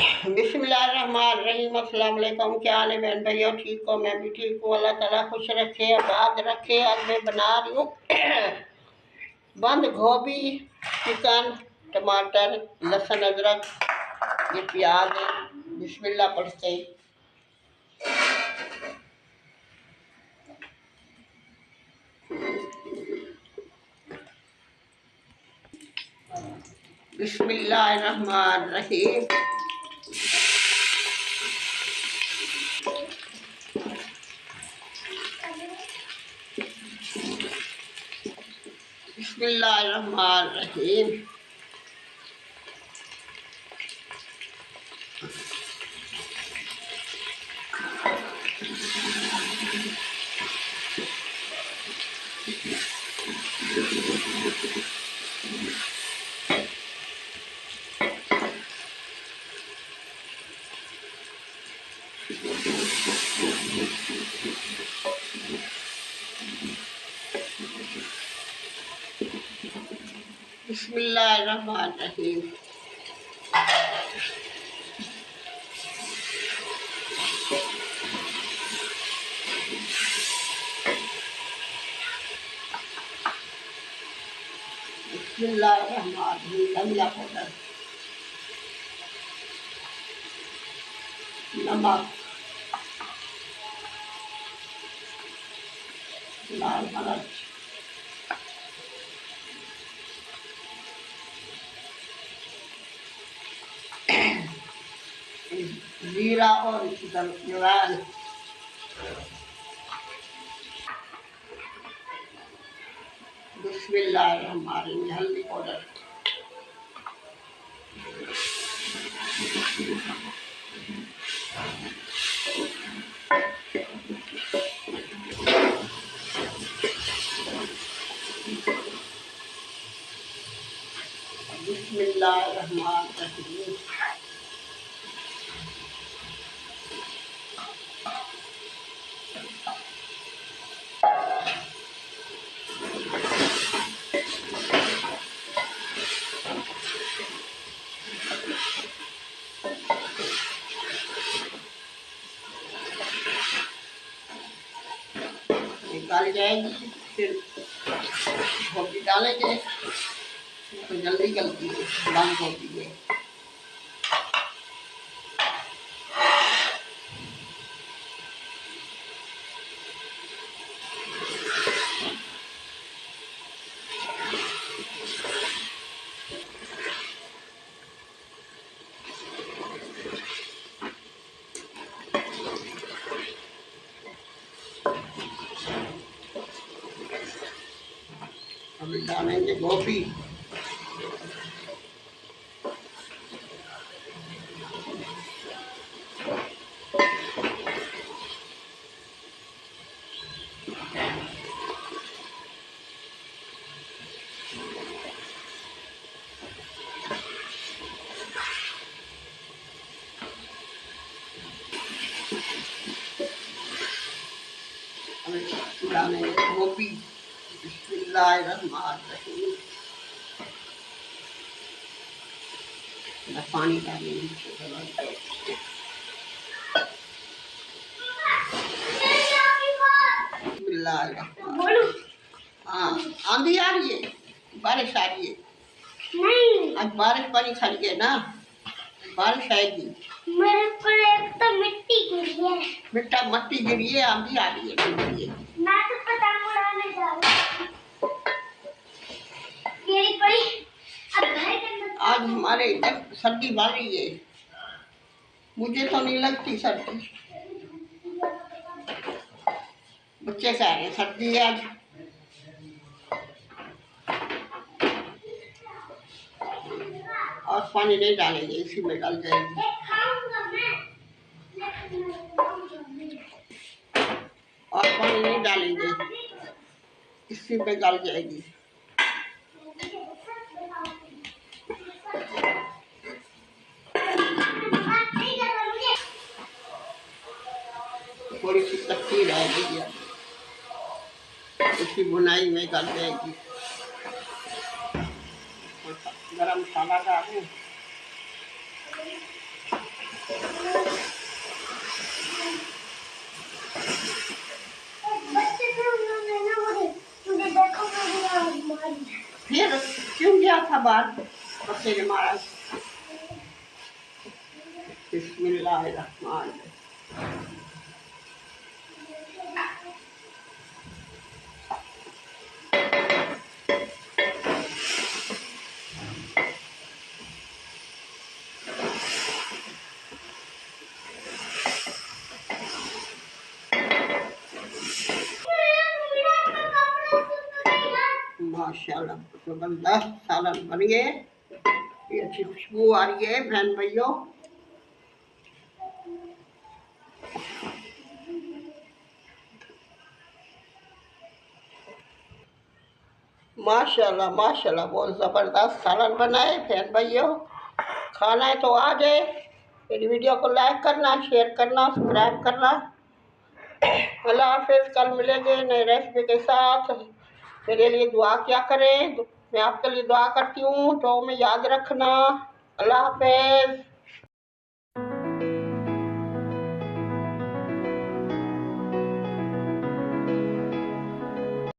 बिस्मिल्लाहिर्रहमानिर्रहीम। अस्सलाम वालेकुम। क्या हाल है बहन भैया? ठीक हो? मैं भी ठीक हूँ। अल्लाह ताला खुश रखे, आबाद रखे। आज मैं बना रही हूँ बंद गोभी, चिकन, टमाटर, लहसुन, अदरक, ये प्याज है। बिस्मिल्लाह पढ़ते हैं। बिस्मिल्लाहिर्रहमानिर्रहीम। बिस्मिल्लाहिर्रहमानिर्रहीम। बिस्मिल्लाहिर्रहमानिर्रहीम। बिस्मिल्लाहिर्रहमानिर्रहीम। धनिया पाउडर, नमक, लाल मिर्च, जीरा और जवैन। बिस्मिल्लाहिर्रहमानिर्रहीम। हल्दी पाउडर, बिस्मिल्लाहिर्रहमानिर्रहीम। निकाल जाएगी, फिर गोभी डालेंगे तो जल्दी गलती है। बंद गोभी है। अभी डालेंगे गोभी। डालेंगे गोभी। बिस्मिल्लाहिर्रहमानिर्रहीम। पानी डालेंगे। हाँ, आंधी आ रही है, बारिश आ रही है। नहीं, आज बारिश पानी खा रही है ना, बारिश आएगी। मेरे पर एक तो मिट्टी गिरी है। मट्टी गिरी है, आंधी आ रही है। मैं तो पतंग उड़ाने जा रही हूँ। आज हमारे इधर सर्दी बढ़ रही है। मुझे तो नहीं लगती सर्दी, बच्चे कह रहे हैं सर्दी है आज। और पानी नहीं डालेंगे, इसी में डाल जाएगी। और पानी नहीं डालेंगे, इसी में डाल जाएगी। थोड़ी सी कच्ची रह गई है, इसी बुनाई में डाल जाएगी। गरम मसाला डालूं, बार पत्ते मारा। बिस्मिल्लाहिर्रहमान। माशाल्लाह जबरदस्त सालन बन गए। ये अच्छी खुशबू आ रही है बहन भाइयों। माशाल्लाह माशाल्लाह बहुत ज़बरदस्त सालन बनाए बहन भाइयों। खाना है तो आ जाए। मेरी वीडियो को लाइक करना, शेयर करना, सब्सक्राइब करना। अल्लाह हाफिज़। कल मिलेंगे नई रेसिपी के साथ। मेरे लिए दुआ क्या करें, मैं आपके लिए दुआ करती हूँ, तो में याद रखना। अल्लाह हाफिज़।